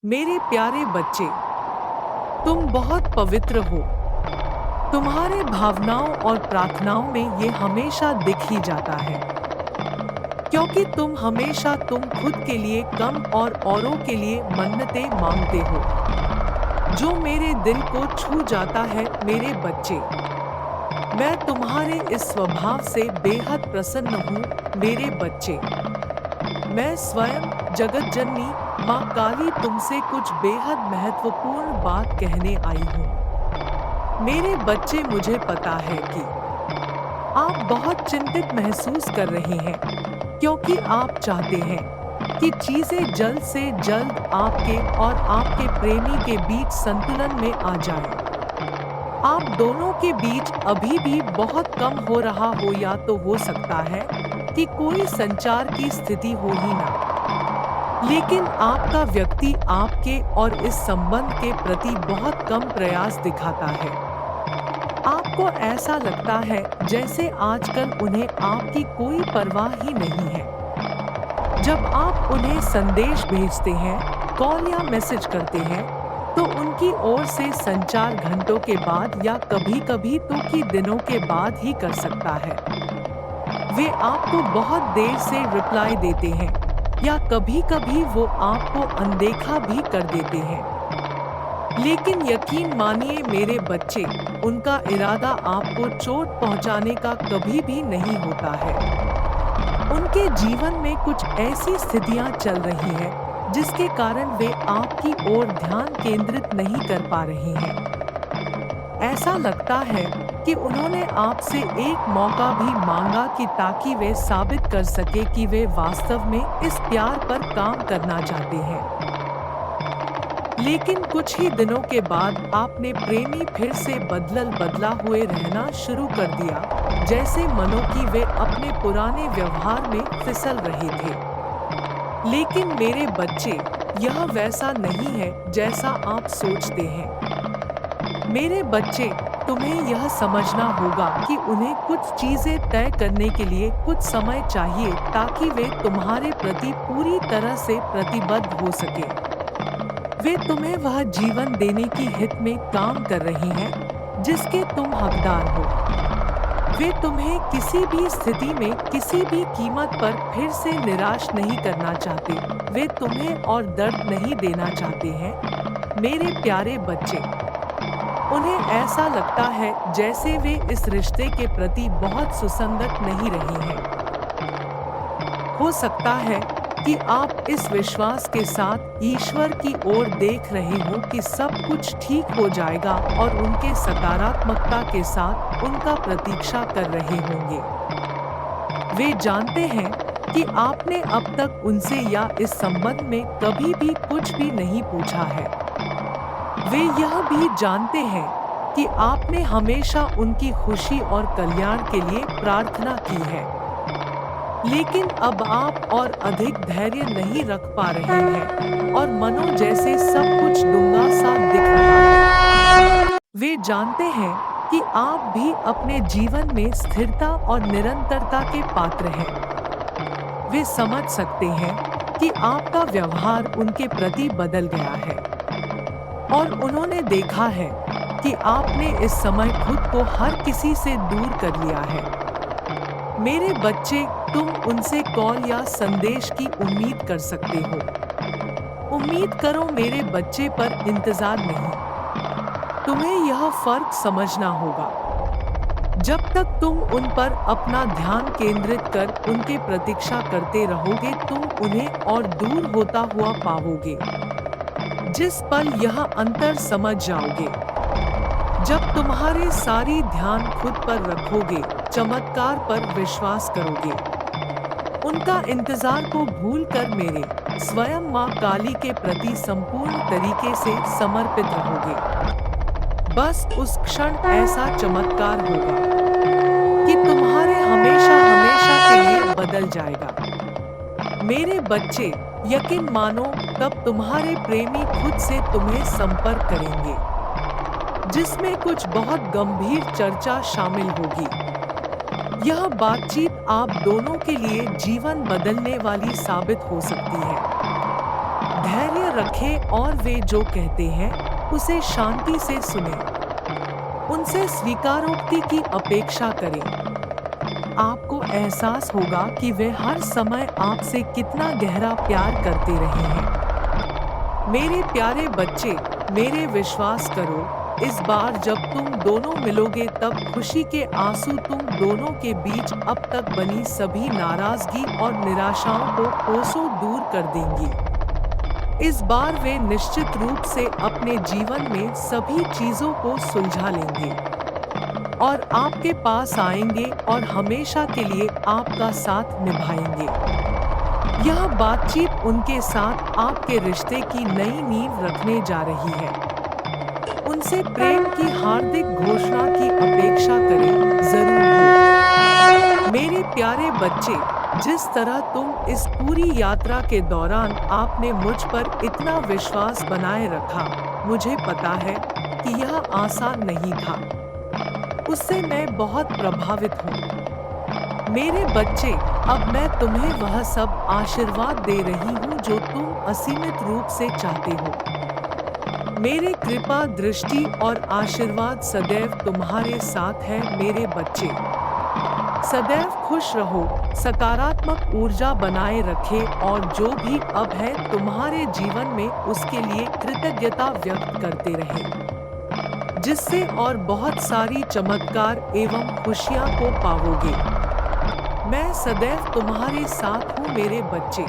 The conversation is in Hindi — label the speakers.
Speaker 1: मेरे प्यारे बच्चे, तुम बहुत पवित्र हो। तुम्हारे भावनाओं और प्रार्थनाओं में ये हमेशा दिख ही जाता है, क्योंकि तुम खुद के लिए कम और औरों के लिए मन्नतें मांगते हो, जो मेरे दिल को छू जाता है। मेरे बच्चे, मैं तुम्हारे इस स्वभाव से बेहद प्रसन्न हूँ। मेरे बच्चे, मैं स्वयं जगत जननी माँ काली तुमसे कुछ बेहद महत्वपूर्ण बात कहने आई हूँ। मेरे बच्चे, मुझे पता है कि आप बहुत चिंतित महसूस कर रहे हैं, क्योंकि आप चाहते हैं कि चीजें जल्द से जल्द आपके और आपके प्रेमी के बीच संतुलन में आ जाएं। आप दोनों के बीच अभी भी बहुत कम हो रहा हो, या तो हो सकता है कि कोई संचार की स्थिति हो ही ना। लेकिन आपका व्यक्ति आपके और इस संबंध के प्रति बहुत कम प्रयास दिखाता है। आपको ऐसा लगता है जैसे आजकल उन्हें आपकी कोई परवाह ही नहीं है। जब आप उन्हें संदेश भेजते हैं, कॉल या मैसेज करते हैं, तो उनकी ओर से संचार घंटों के बाद या कभी-कभी तो कि दिनों के बाद ही कर सकता है। वे आपको बहुत देर से रिप्लाई देते हैं, या कभी-कभी वो आपको अनदेखा भी कर देते हैं। लेकिन यकीन मानिए मेरे बच्चे, उनका इरादा आपको चोट पहुंचाने का कभी भी नहीं होता है। उनके जीवन में कुछ ऐसी स्थितियां चल रही हैं, जिसके कारण वे आपकी ओर ध्यान केंद्रित नहीं कर पा रहे हैं। ऐसा लगता है कि उन्होंने आपसे एक मौका भी मांगा कि ताकि वे साबित कर सके कि वे वास्तव में इस प्यार पर काम करना चाहते हैं। लेकिन कुछ ही दिनों के बाद आपने प्रेमी फिर से बदला हुए रहना शुरू कर दिया, जैसे मानो कि वे अपने पुराने व्यवहार में फिसल रहे थे। लेकिन मेरे बच्चे, यह वैसा नहीं है जैसा आप सोचते हैं। मेरे बच्चे, तुम्हें यह समझना होगा कि उन्हें कुछ चीजें तय करने के लिए कुछ समय चाहिए, ताकि वे तुम्हारे प्रति पूरी तरह से प्रतिबद्ध हो सके। वे तुम्हें वह जीवन देने की हित में काम कर रहे हैं, जिसके तुम हकदार हो। वे तुम्हें किसी भी स्थिति में किसी भी कीमत पर फिर से निराश नहीं करना चाहते। वे तुम्हें और दर्द नहीं देना चाहते हैं। मेरे प्यारे बच्चे, उन्हें ऐसा लगता है जैसे वे इस रिश्ते के प्रति बहुत सुसंगत नहीं रहे हैं। हो सकता है कि आप इस विश्वास के साथ ईश्वर की ओर देख रहे हो कि सब कुछ ठीक हो जाएगा, और उनके सकारात्मकता के साथ उनका प्रतीक्षा कर रहे होंगे। वे जानते हैं कि आपने अब तक उनसे या इस संबंध में कभी भी कुछ भी नहीं पूछा है। वे यह भी जानते हैं कि आपने हमेशा उनकी खुशी और कल्याण के लिए प्रार्थना की है। लेकिन अब आप और अधिक धैर्य नहीं रख पा रहे हैं, और मनो जैसे सब कुछ डूंगा सा दिख रहा है। वे जानते हैं कि आप भी अपने जीवन में स्थिरता और निरंतरता के पात्र हैं। वे समझ सकते हैं कि आपका व्यवहार उनके प्रति बदल गया है, और उन्होंने देखा है कि आपने इस समय खुद को हर किसी से दूर कर लिया है। मेरे बच्चे, तुम उनसे कॉल या संदेश की उम्मीद कर सकते हो। उम्मीद करो मेरे बच्चे, पर इंतजार नहीं। तुम्हें यह फर्क समझना होगा। जब तक तुम उन पर अपना ध्यान केंद्रित कर उनके प्रतीक्षा करते रहोगे, तुम उन्हें और दूर होता हुआ पाओगे। जिस पल यह अंतर समझ जाओगे, जब तुम्हारे सारी ध्यान खुद पर रखोगे, चमत्कार पर विश्वास करोगे, उनका इंतजार को भूलकर मेरे स्वयं माँ काली के प्रति संपूर्ण तरीके से समर्पित रहोगे, बस उस क्षण ऐसा चमत्कार होगा कि तुम्हारे हमेशा हमेशा के लिए बदल जाएगा। मेरे बच्चे, यकीन मानो, तब तुम्हारे प्रेमी खुद से तुम्हें संपर्क करेंगे, जिसमें कुछ बहुत गंभीर चर्चा शामिल होगी। यह बातचीत आप दोनों के लिए जीवन बदलने वाली साबित हो सकती है। धैर्य रखें और वे जो कहते हैं उसे शांति से सुनें। उनसे स्वीकारोक्ति की अपेक्षा करें। आपको एहसास होगा कि वे हर समय आपसे कितना गहरा प्यार करते रहे हैं। मेरे प्यारे बच्चे, मेरे विश्वास करो, इस बार जब तुम दोनों मिलोगे तब खुशी के आंसू तुम दोनों के बीच अब तक बनी सभी नाराजगी और निराशाओं को कोसों दूर कर देंगी। इस बार वे निश्चित रूप से अपने जीवन में सभी चीजों को सुलझा लेंगे और आपके पास आएंगे और हमेशा के लिए आपका साथ निभाएंगे। यह बातचीत उनके साथ आपके रिश्ते की नई नींव रखने जा रही है। उनसे प्रेम की हार्दिक घोषणा की अपेक्षा करें, जरूर हो। मेरे प्यारे बच्चे, जिस तरह तुम इस पूरी यात्रा के दौरान आपने मुझ पर इतना विश्वास बनाए रखा, मुझे पता है कि यह आसान नहीं था। उससे मैं बहुत प्रभावित हूँ। मेरे बच्चे, अब मैं तुम्हें वह सब आशीर्वाद दे रही हूँ जो तुम असीमित रूप से चाहते हो। मेरे कृपा, दृष्टि और आशीर्वाद सदैव तुम्हारे साथ है मेरे बच्चे। सदैव खुश रहो, सकारात्मक ऊर्जा बनाए रखें और जो भी अब है तुम्हारे जीवन में उसके लिए कृतज्ञता व्यक्त करते रहें, जिससे और बहुत सारी चमत्कार एवं खुशियां को पाओगे। मैं सदैव तुम्हारे साथ हूँ मेरे बच्चे।